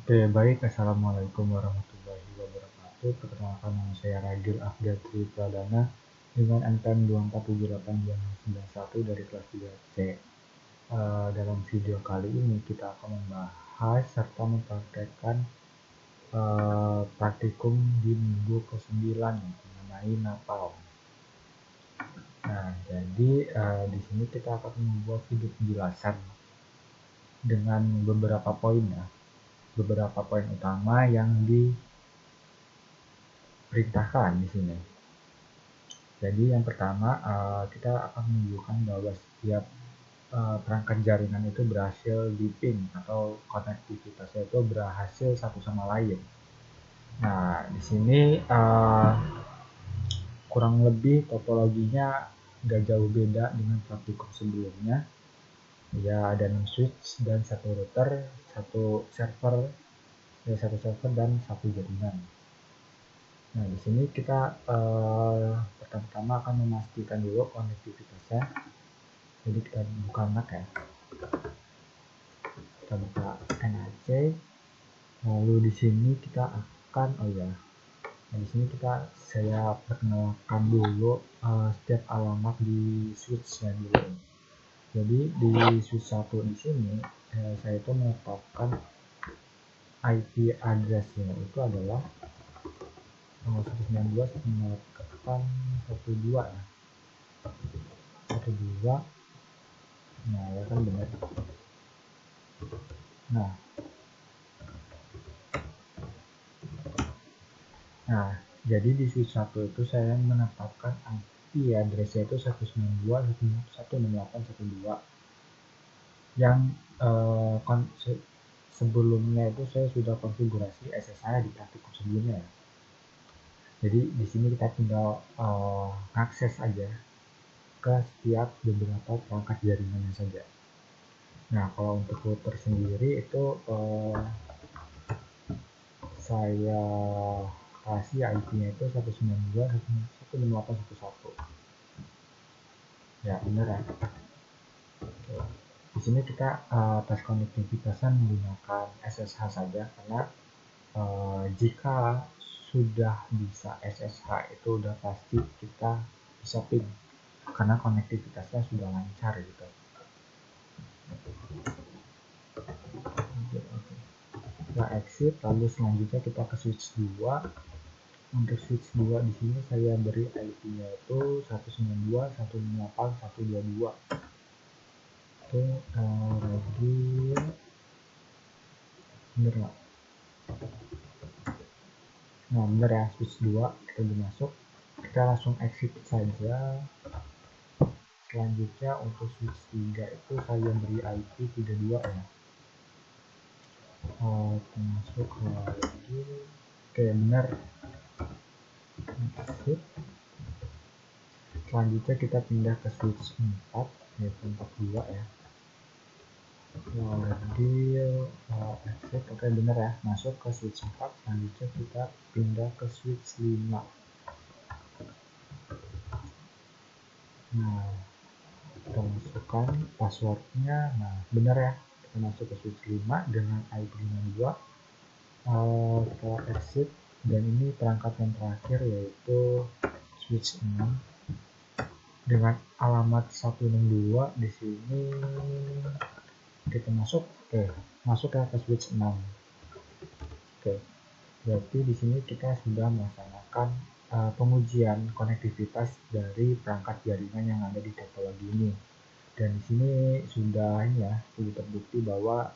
Oke, baik. Assalamualaikum warahmatullahi wabarakatuh. Perkenalkan, nama saya Ragil Afgatri Pradana dengan NPM 2478291 dari kelas 3C. Dalam video kali ini kita akan membahas serta mempraktekkan praktikum di minggu ke-9 mengenai Natal. Nah, jadi di sini kita akan membuat video penjelasan dengan beberapa poin ya. Beberapa poin utama yang diperintahkan di sini. Jadi yang pertama kita akan menunjukkan bahwa setiap perangkat jaringan itu berhasil di-ping atau konektivitasnya itu berhasil satu sama lain. Nah, di sini kurang lebih topologinya gak jauh beda dengan praktikum sebelumnya. Ya, ada 6 switch dan satu router, satu server dan satu jaringan. Nah, di sini kita pertama-tama akan memastikan dulu konektivitasnya. Jadi kita buka Mac ya. Kita buka NAC. Lalu di sini kita akan di sini saya perkenalkan dulu setiap alamat di switch-nya dulu. Jadi di switch 1 di sini saya itu menetapkan IP address-nya itu adalah 192.168.12 ya. 12. Nah, ya kan benar. Nah, jadi di switch 1 itu saya menetapkan IP address-nya itu 192.168.12 yang sebelumnya itu saya sudah konfigurasi SSH di praktikum sebelumnya. Jadi di sini kita tinggal akses aja ke setiap beberapa perangkat jaringannya saja. Nah, kalau untuk router sendiri itu saya kasih IP-nya itu 192.168.1. Ya, benar ya. Di sini kita tes konektivitasnya menggunakan SSH saja karena jika sudah bisa SSH itu udah pasti kita bisa ping karena konektivitasnya sudah lancar gitu. Kita exit, lalu selanjutnya kita ke switch 2. Untuk switch 2 di sini saya beri IP-nya itu 192.168.122. Itu lagi bener nggak? Nah, bener ya, switch 2 kita udah masuk. Kita langsung exit saja. Selanjutnya untuk switch 3 itu saya beri IP 32 ya. Masuk lagi. Oke, benar. Exit. Selanjutnya kita pindah ke switch 4 yaitu 42 ya. Lagi exit. Oke, benar ya, masuk ke switch 4. Selanjutnya kita pindah ke switch 5. Nah, kita masukkan passwordnya. Nah, benar ya, kita masuk ke switch 5 dengan IP 52. Kita exit, dan ini perangkat yang terakhir yaitu switch 6 dengan alamat 162. Di sini kita masuk ya ke switch 6. Oke, berarti di sini kita sudah melaksanakan pengujian konektivitas dari perangkat jaringan yang ada di topologi ini. Dan di sini sudah terbukti bahwa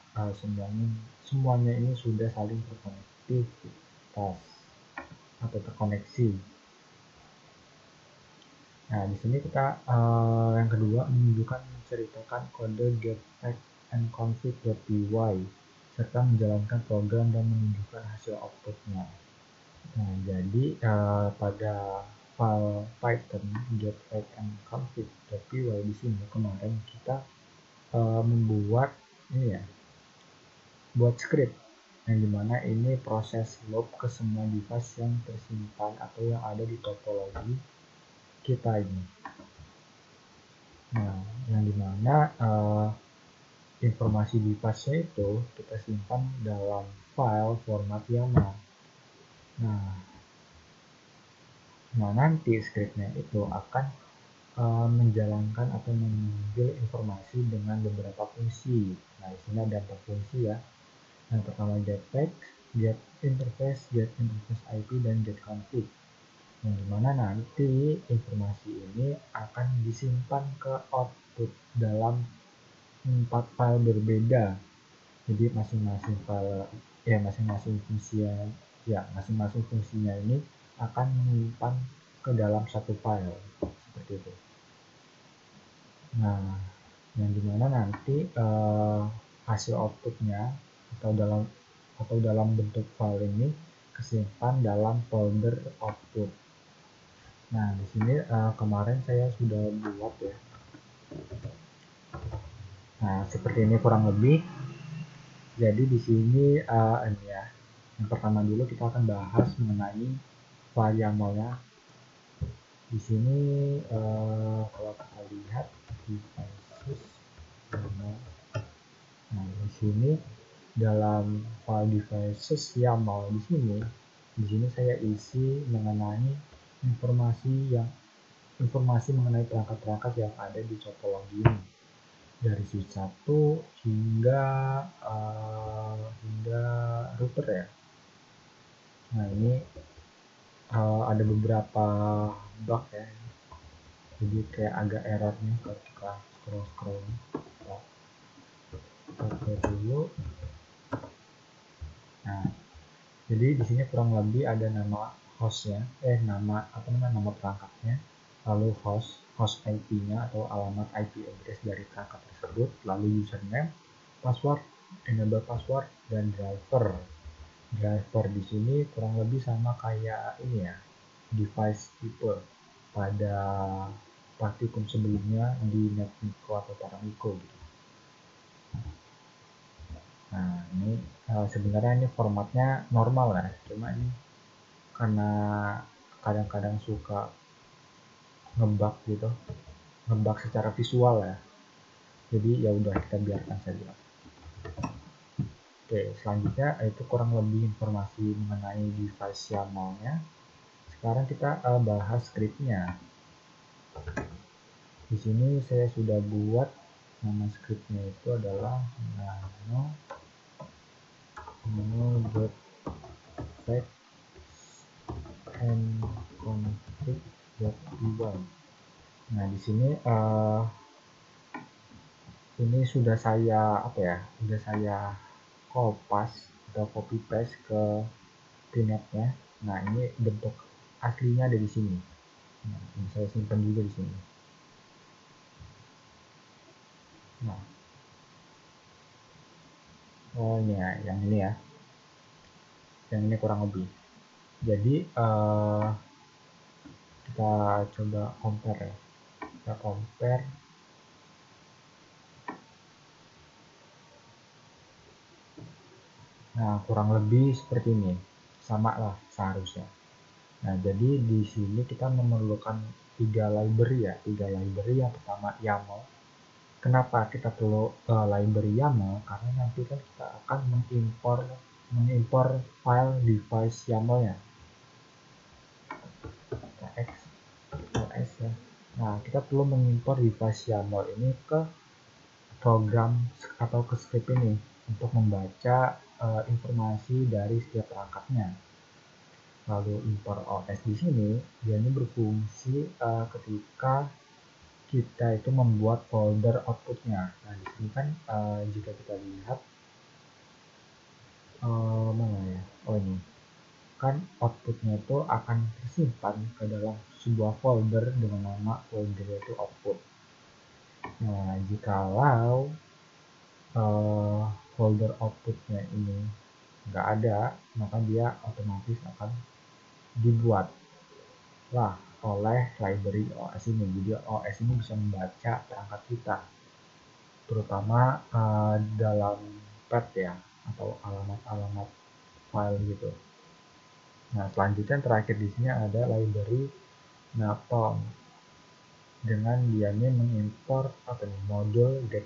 semuanya ini sudah saling terkonektivitas atau terkoneksi. Nah, di sini kita yang kedua menceritakan kode getFactAndConfig.py serta menjalankan program dan menunjukkan hasil outputnya. Nah, jadi pada file Python getFactAndConfig.py di sini kemarin kita membuat buat script yang dimana ini proses loop ke semua device yang tersimpan atau yang ada di topologi kita ini. Nah, yang dimana informasi device-nya itu kita simpan dalam file format YAML. Nah, nanti scriptnya itu akan menjalankan atau mengambil informasi dengan beberapa fungsi. Nah, di sini ada 4 fungsi ya. Yang pertama get text, get interface IP, dan get config. Yang dimana nanti informasi ini akan disimpan ke output dalam 4 file berbeda. Jadi masing-masing file masing-masing fungsinya ini akan menyimpan ke dalam satu file seperti itu. Nah, yang dimana nanti hasil outputnya atau dalam bentuk file ini kesimpan dalam folder output. Nah, di sini kemarin saya sudah buat ya. Nah, seperti ini kurang lebih. Jadi di sini ini ya. Yang pertama dulu kita akan bahas mengenai file YAML-nya. Di sini kalau kita lihat devices, nah di sini dalam file devices YAML di sini saya isi mengenai informasi mengenai perangkat-perangkat yang ada di topologi ini dari switch 1 hingga router ya. Nah ini ada beberapa bug ya, jadi kayak agak error nih kalau kita scroll kita dulu. Nah jadi di sini kurang lebih ada nama hostnya, nama perangkatnya, lalu host IP-nya atau alamat IP address dari perangkat tersebut, lalu username, password, enable password, dan driver. Driver di sini kurang lebih sama kayak ini ya, device tipe pada praktikum sebelumnya di NetMiko atau Paramiko gitu. Nah ini sebenarnya ini formatnya normal ya, cuma ini karena kadang-kadang suka ngebug gitu, ngebug secara visual ya, jadi ya udah kita biarkan saja. Oke, selanjutnya itu kurang lebih informasi mengenai device YAML-nya. Sekarang kita bahas scriptnya. Di sini saya sudah buat nama scriptnya itu adalah nano.get fact and config.py. Nah di sini ini sudah saya kopas atau copy paste ke pinetnya. Nah ini bentuk aslinya ada di sini. Nah, ini saya simpan juga di sini. Nah, ini ya, yang ini ya, yang ini kurang lebih. Jadi kita coba compare ya. Kita compare. Nah, kurang lebih seperti ini. Sama lah seharusnya. Nah, jadi di sini kita memerlukan 3 library ya. 3 library. Yang pertama YAML. Kenapa kita perlu library YAML? Karena nanti kan kita akan mengimpor file device YAML-nya. XLS ya. Nah, kita perlu mengimpor device YAML ini ke program atau ke script ini untuk membaca informasi dari setiap perangkatnya. Lalu import OS di sini, dia ini berfungsi ketika kita itu membuat folder outputnya. Nah di sini kan jika kita lihat mana ya? Oh ini kan outputnya itu akan tersimpan ke dalam sebuah folder dengan nama folder itu output. Nah jikalau folder outputnya ini nggak ada, maka dia otomatis akan dibuat lah oleh library OS ini. Jadi OS ini bisa membaca perangkat kita, terutama dalam path ya, atau alamat-alamat file gitu. Nah selanjutnya terakhir di sini ada library Napalm, dengan dianya mengimpor modul get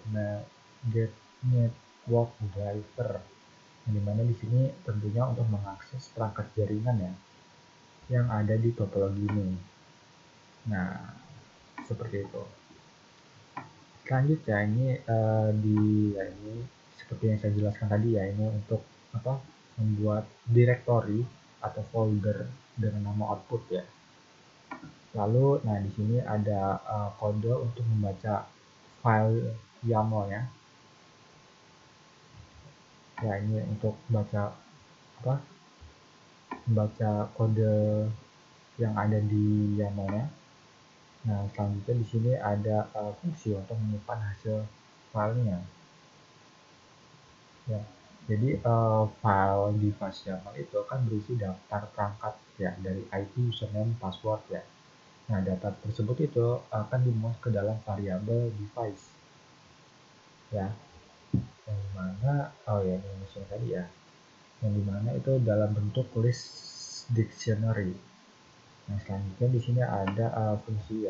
network driver, di mana di sini tentunya untuk mengakses perangkat jaringan ya yang ada di topologi ini. Nah, seperti itu. Selanjutnya ini ini seperti yang saya jelaskan tadi ya, ini untuk membuat directory atau folder dengan nama output ya. Lalu nah di sini ada kode untuk membaca file YAML ya. Ya ini untuk membaca kode yang ada di YAML-nya. Nah, selanjutnya di sini ada fungsi untuk menyimpan hasil filenya. Ya, jadi file device YAML itu akan berisi daftar perangkat ya dari IP, username, password ya. Nah, data tersebut itu akan dimuat ke dalam variabel device. Ya, yang dimana ini tadi ya, yang dimana itu dalam bentuk list dictionary. Nah, selanjutnya di sini ada fungsi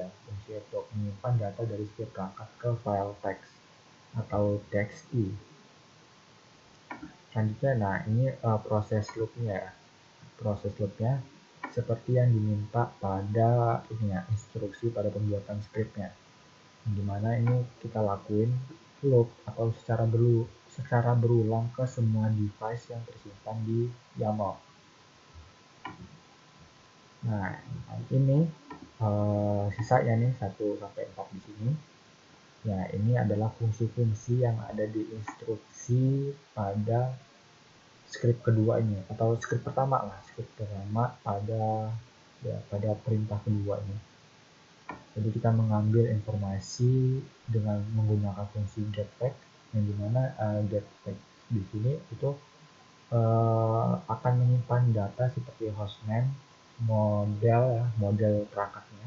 untuk menyimpan data dari setiap perangkat ke file text atau txt. Selanjutnya, nah ini proses loopnya ya. Proses loopnya seperti yang diminta pada instruksi pada pembuatan scriptnya. Dimana ini kita lakuin loop atau secara berulang ke semua device yang tersimpan di YAML. Nah, ini sisanya nih 1 sampai 4 di sini. Ya, ini adalah fungsi-fungsi yang ada di instruksi pada script kedua ini atau script pertama pada perintah kedua ini. Jadi kita mengambil informasi dengan menggunakan fungsi getFetch, yang dimana getFetch di sini itu akan menyimpan data seperti hostname, model perangkatnya,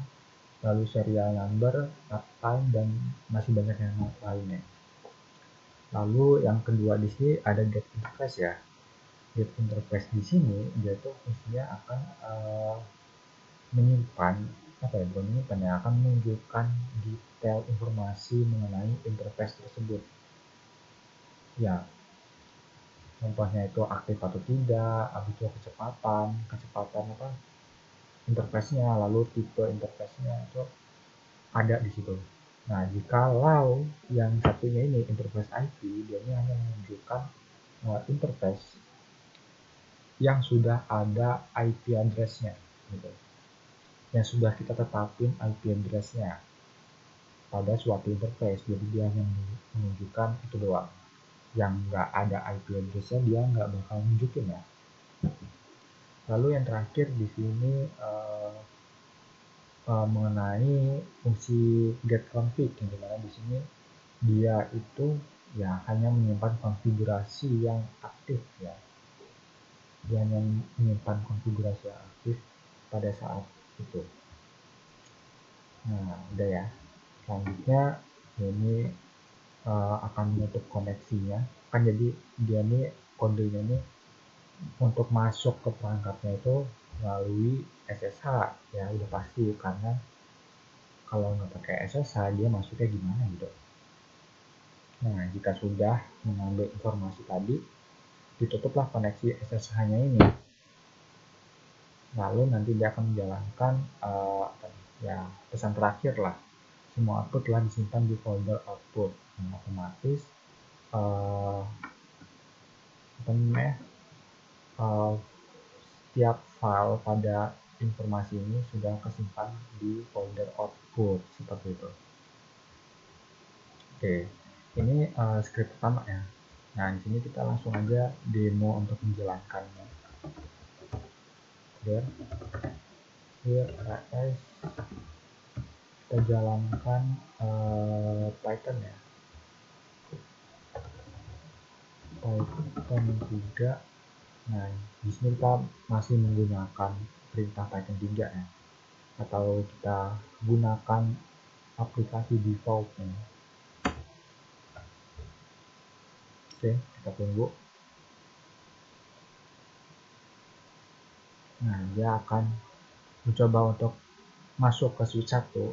lalu serial number, uptime, dan masih banyak yang lainnya. Lalu yang kedua di sini ada getInterface ya. GetInterface di sini dia tuh fungsinya akan menyimpan akan menunjukkan detail informasi mengenai interface tersebut. Ya, contohnya itu aktif atau tidak, habis itu kecepatan interface-nya, lalu tipe interface-nya itu ada di situ. Nah, jikalau yang satunya ini interface IP, dia ini hanya menunjukkan interface yang sudah ada IP address-nya gitu. Yang sudah kita tetapin IP address-nya pada suatu interface, jadi dia hanya menunjukkan itu doang. Yang nggak ada IP address-nya dia nggak bakal nunjukin ya. Lalu yang terakhir di sini mengenai fungsi getConfig, yang dimana di sini dia itu ya hanya menyimpan konfigurasi yang aktif ya. Dia hanya menyimpan konfigurasi yang aktif pada saat itu. Nah, udah ya. Selanjutnya ini akan menutup koneksinya. Kan jadi dia ini kodenya ini untuk masuk ke perangkatnya itu melalui SSH ya, udah pasti, karena kalau nggak pakai SSH dia masuknya gimana gitu. Nah, jika sudah mengambil informasi tadi, ditutuplah koneksi SSH-nya ini. Lalu nanti dia akan menjalankan pesan terakhir lah. Semua output telah disimpan di folder output. Nah, otomatis setiap file pada informasi ini sudah kesimpan di folder output seperti itu. Oke, ini script pertama ya. Nah, di sini kita langsung aja demo untuk menjalankannya. Here rs kita jalankan Python ya. Python 3. Nah, di sini kita masih menggunakan perintah Python 3 ya. Atau kita gunakan aplikasi defaultnya. Oke, kita tunggu. Nah, dia akan mencoba untuk masuk ke switch 1.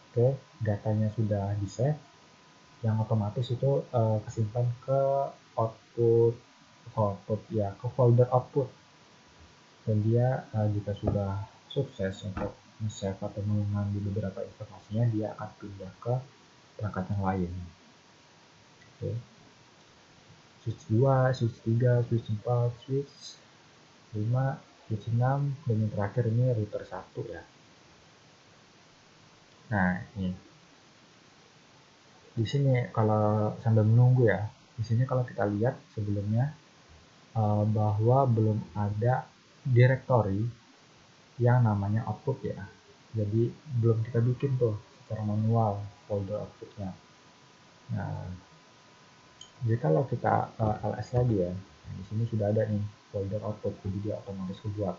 Oke, datanya sudah di-save. yang otomatis itu kesimpan ke output ya, ke folder output. Dan dia jika sudah sukses untuk save atau mengambil beberapa informasinya, dia akan pindah ke perangkat yang lain. Oke. Switch 2, switch 3, switch 4, switch 5, switch 6, dan yang terakhir ini router 1 ya. Nah, ini di sini kalau sambil menunggu ya, di sini kalau kita lihat sebelumnya bahwa belum ada directory yang namanya output ya. Jadi belum kita bikin tuh secara manual folder outputnya. Nah, jadi kalau kita ls lagi ya, nah, di sini sudah ada nih folder output, jadi dia otomatis kebuat.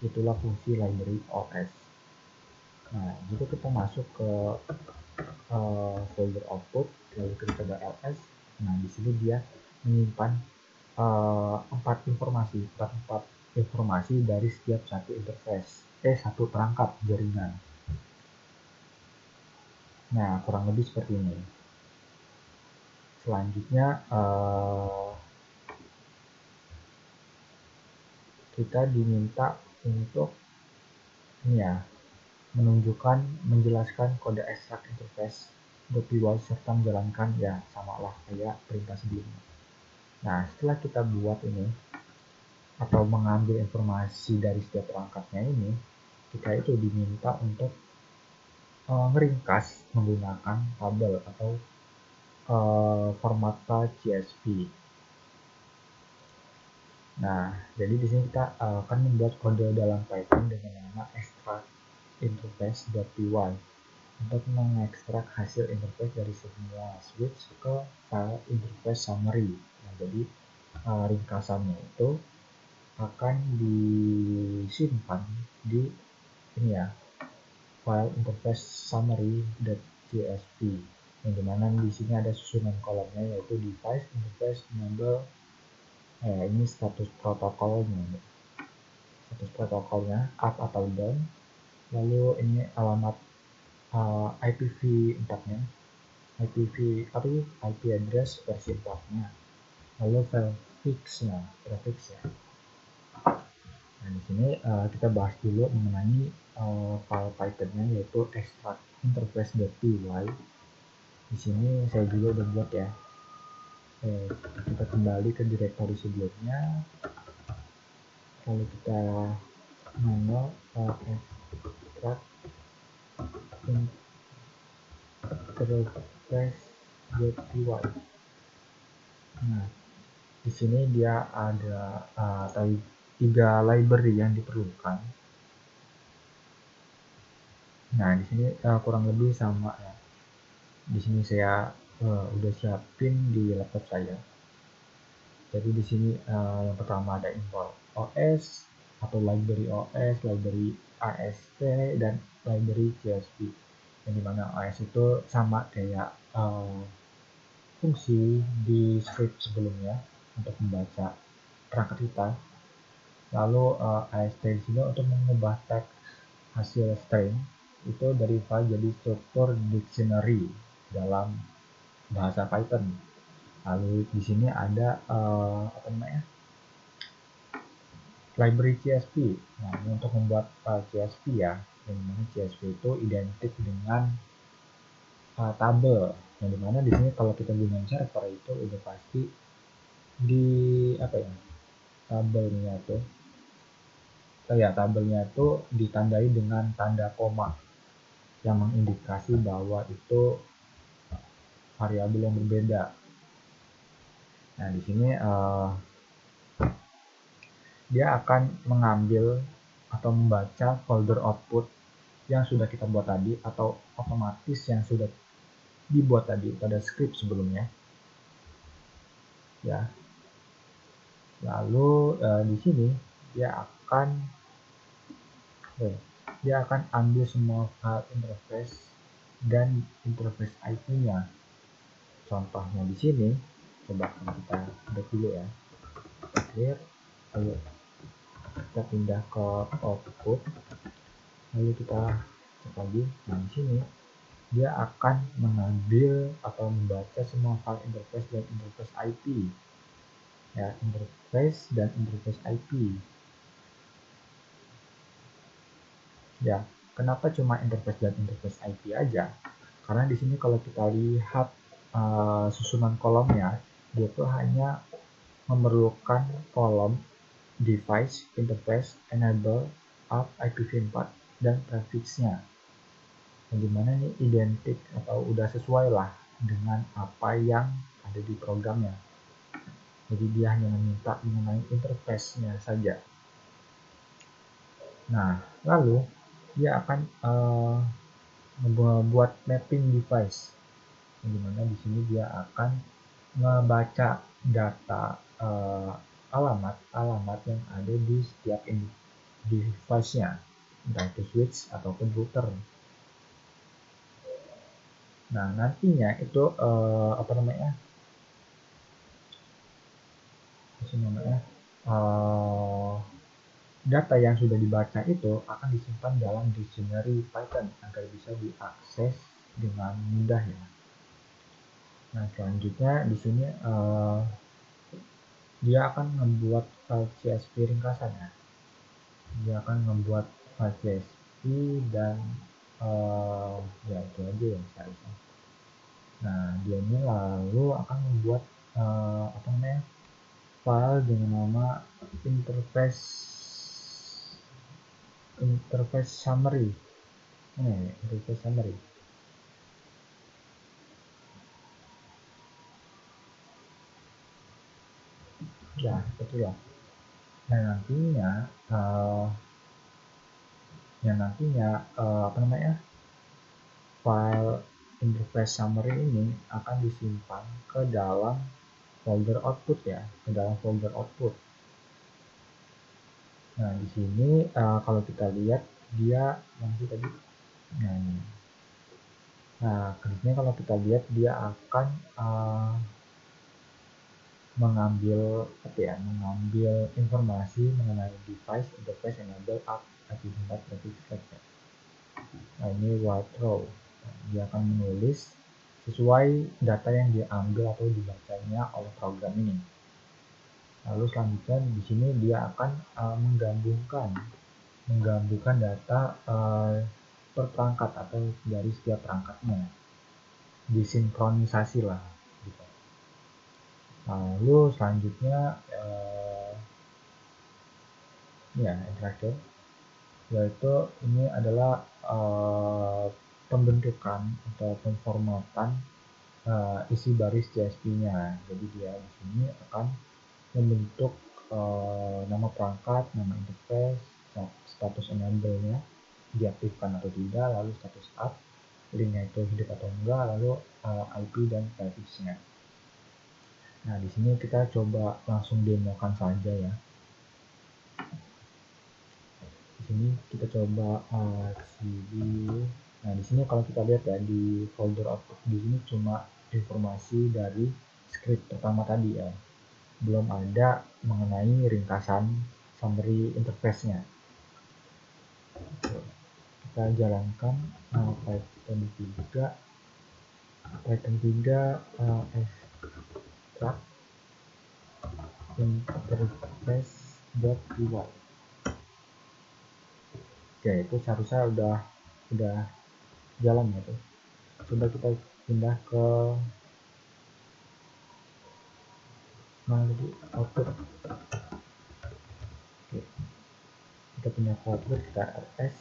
Itulah fungsi library OS. Nah, jika kita masuk ke folder output, lalu kita coba ls, nah di sini dia menyimpan empat informasi dari setiap satu interface, satu perangkat jaringan. Nah, kurang lebih seperti ini. Selanjutnya kita diminta untuk ini ya, menjelaskan kode ekstrak interface .py serta menjalankan ya samalah kayak perintah sebelumnya. Nah, setelah kita buat ini atau mengambil informasi dari setiap perangkatnya ini, kita itu diminta untuk meringkas menggunakan tabel atau format file CSV. Nah, jadi di sini kita akan membuat kode dalam Python dengan nama extract interface.py untuk mengekstrak hasil interface dari semua switch ke file interface summary. Nah, jadi ringkasannya itu akan disimpan di ini ya, file interface summary.csv, yang dimana di sini ada susunan kolomnya yaitu device, interface, enable, ini status protokolnya, up atau down, lalu ini alamat IPv 4-nya, IP address versi 4-nya, lalu file fix-nya, prefix ya. Nah, di sini kita bahas dulu mengenai file Python-nya yaitu extract interface.py. Di sini saya juga udah buat ya. Kita kembali ke directory sebelumnya, lalu kita manual extract interface.py. Nah, di sini dia ada 3 library yang diperlukan. Nah, di sini kurang lebih sama ya. Di sini saya udah siapin di laptop saya. Jadi di sini yang pertama ada import OS atau library OS, library ASP, dan library CSV. Yang dimana OS itu sama kayak fungsi di script sebelumnya untuk membaca perangkat kita. Lalu AST di sini untuk mengubah teks hasil string itu dari file jadi struktur dictionary dalam bahasa Python. Lalu di sini ada library CSV. Nah, ini untuk membuat file CSV ya. Yang dimana CSV itu identik dengan tabel. Yang dimana di sini kalau kita gunakan server itu udah pasti di tabelnya itu ditandai dengan tanda koma yang mengindikasi bahwa itu variabel yang berbeda. Nah, di sini dia akan mengambil atau membaca folder output yang sudah kita buat tadi atau otomatis yang sudah dibuat tadi pada script sebelumnya ya. Lalu di sini dia akan ambil semua file interface dan interface IP-nya. Contohnya di sini, coba kita break dulu ya. Clear, lalu kita pindah ke output, lalu kita cek lagi. Nah, di sini dia akan mengambil atau membaca semua file interface dan interface IP. Ya, interface dan interface IP. Ya, kenapa cuma interface dan interface IP aja? Karena di sini kalau kita lihat susunan kolomnya, dia tuh hanya memerlukan kolom device, interface, enable, app, IPv4, dan prefixnya. Bagaimana ini identik atau udah sesuai lah dengan apa yang ada di programnya. Jadi dia hanya meminta mengenai interface-nya saja. Nah, lalu dia akan membuat mapping device. Dimana di sini dia akan membaca data alamat yang ada di setiap device-nya, entah itu switch ataupun router. Nah, nantinya itu apa namanya? Data yang sudah dibaca itu akan disimpan dalam dictionary Python agar bisa diakses dengan mudah ya. Nah, selanjutnya di sini dia akan membuat file CSV ringkasan ya. Dia akan membuat file CSV dan ya itu aja ya seharusnya. Nah, dia ini lalu akan membuat apa namanya? File dengan nama interface summary. Interface summary. Ya, betul ya. Nah, nantinya apa namanya? File interface summary ini akan disimpan ke dalam folder output ya, ke dalam folder output. Nah, di sini kalau kita lihat dia nanti tadi, nah kerjanya kalau kita lihat dia akan mengambil informasi mengenai device, interface, enable, app, IPv4, prefix. Nah, ini white row. Dia akan menulis sesuai data yang diambil atau dibacanya oleh program ini. Lalu selanjutnya di sini dia akan menggabungkan data per perangkat atau dari setiap perangkatnya, disinkronisasi lah gitu. Lalu selanjutnya yang terakhir yaitu ini adalah pembentukan atau pemformatan isi baris CSV-nya. Jadi dia di sini akan membentuk nama perangkat, nama interface, status enable-nya diaktifkan atau tidak, lalu status app, linknya itu hidup atau enggak, lalu IP dan prefix-nya. Nah, di sini kita coba langsung demokan saja ya. Di sini kita coba cd. Nah, di sini kalau kita lihat ya di folder output di sini cuma informasi dari script pertama tadi ya. Belum ada mengenai ringkasan summary interface-nya. Kita jalankan Python 3 extract interface.py. Oke, itu seharusnya udah jalan ya tuh. Coba kita pindah ke mana tadi, output. Oke, kita pindah ke output, kita rs.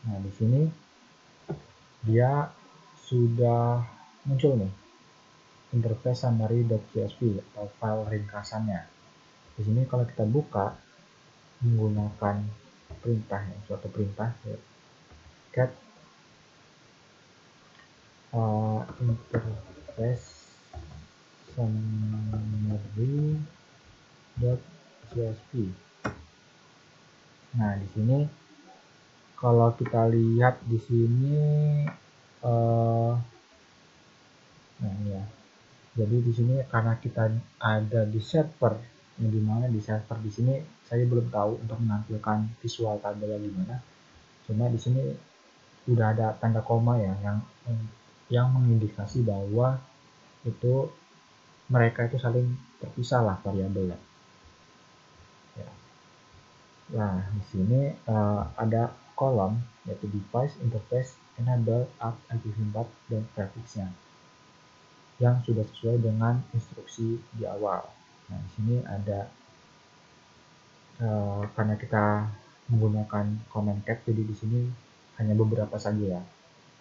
Nah, di sini dia sudah muncul nih interface summary.csv atau file ringkasannya. Di sini kalau kita buka menggunakan perintah ya, suatu perintah ya, get interface summary.csv. Nah, di sini kalau kita lihat di sini nah ya. Jadi di sini karena kita ada di server, di mana di server di sini saya belum tahu untuk menampilkan visual tabelnya gimana. Cuma di sini udah ada tanda koma ya yang yang mengindikasi bahwa itu mereka itu saling terpisah lah variabelnya. Ya. Nah, di sini ada kolom yaitu device, interface, enable, app, IP4 dan prefixnya yang sudah sesuai dengan instruksi di awal. Nah, di sini ada karena kita menggunakan command cat, jadi di sini hanya beberapa saja ya,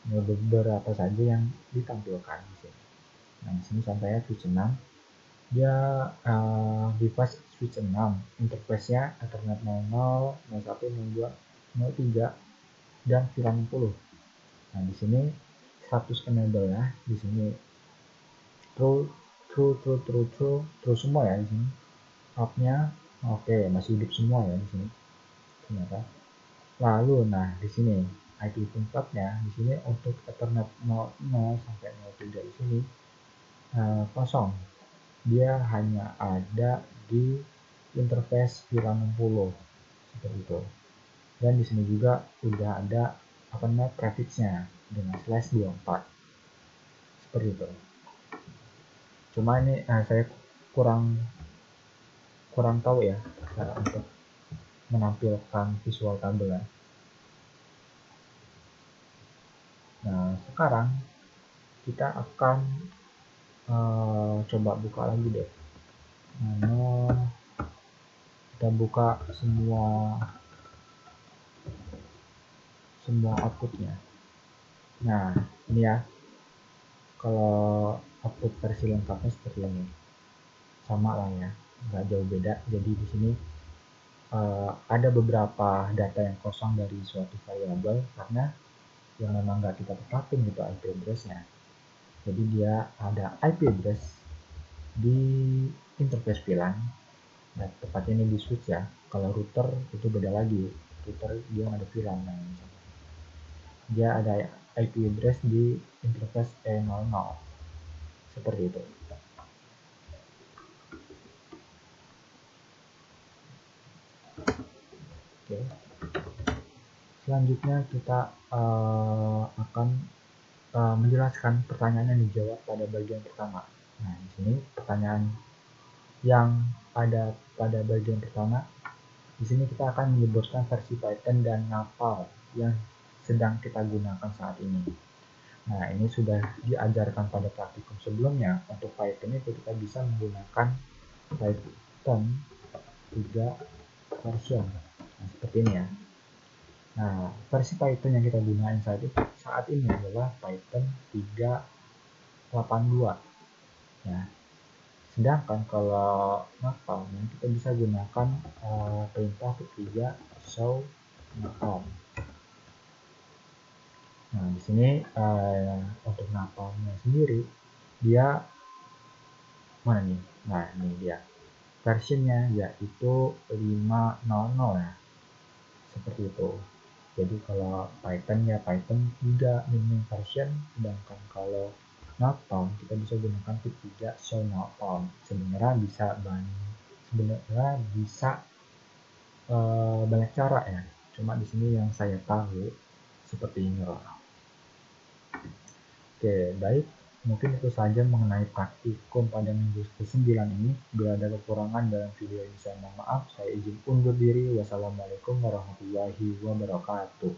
beberapa saja yang ditampilkan di sini. Nah, di sini contohnya switch 6, dia device switch 6, interface-nya Ethernet 00, 01, 02, 03 dan VLAN 60. Nah, di sini status enable ya, di sini true semua ya di sini. Outnya oke, masih hidup semua ya di sini. Ternyata. Lalu nah di sini IP tempatnya di sini untuk Ethernet 00 sampai 03 di sini kosong. Dia hanya ada di interface VLAN 60 seperti itu. Dan di sini juga udah ada apa namanya prefixnya dengan /24 seperti itu. Cuma ini saya kurang tahu ya cara untuk menampilkan visual tabel ya. Nah, sekarang kita akan coba buka lagi deh. Nah, kita buka semua outputnya. Nah, ini ya. Kalau output versi lengkapnya seperti ini. Sama lah ya, nggak jauh beda. Jadi di sini ada beberapa data yang kosong dari suatu variabel karena yang memang nggak kita tetapin gitu IP address-nya. Jadi dia ada IP address di interface VLAN, nah tepatnya ini di switch ya. Kalau router itu beda lagi, router dia ada VLAN namanya. Dia ada IP address di interface E00 seperti itu. Oke. Selanjutnya kita akan menjelaskan pertanyaan yang dijawab pada bagian pertama. Nah, di sini pertanyaan yang ada pada bagian pertama, di sini kita akan menyebutkan versi Python dan ngapal yang sedang kita gunakan saat ini. Nah, ini sudah diajarkan pada praktikum sebelumnya. Untuk Python itu kita bisa menggunakan Python 3 version. Nah, seperti ini ya. Nah, versi Python yang kita gunakan saat ini adalah Python 3.82. Ya. Sedangkan kalau ngapalnya kita bisa gunakan perintah ketiga show ngapal. Nah, di sini untuk ngapalnya sendiri dia mana nih? Nah, ini dia. Versionnya yaitu 5.00 ya. Seperti itu. Jadi kalau Python ya Python 3 min version, sedangkan kalau napalm kita bisa gunakan tip 3 show napalm. Sebenarnya bisa banyak cara ya. Cuma di sini yang saya tahu seperti ini loh. Oke, baik. Mungkin itu saja mengenai praktikum pada minggu ke-9 ini. Bila ada kekurangan dalam video ini saya mohon maaf. Saya izin undur diri. Wassalamualaikum warahmatullahi wabarakatuh.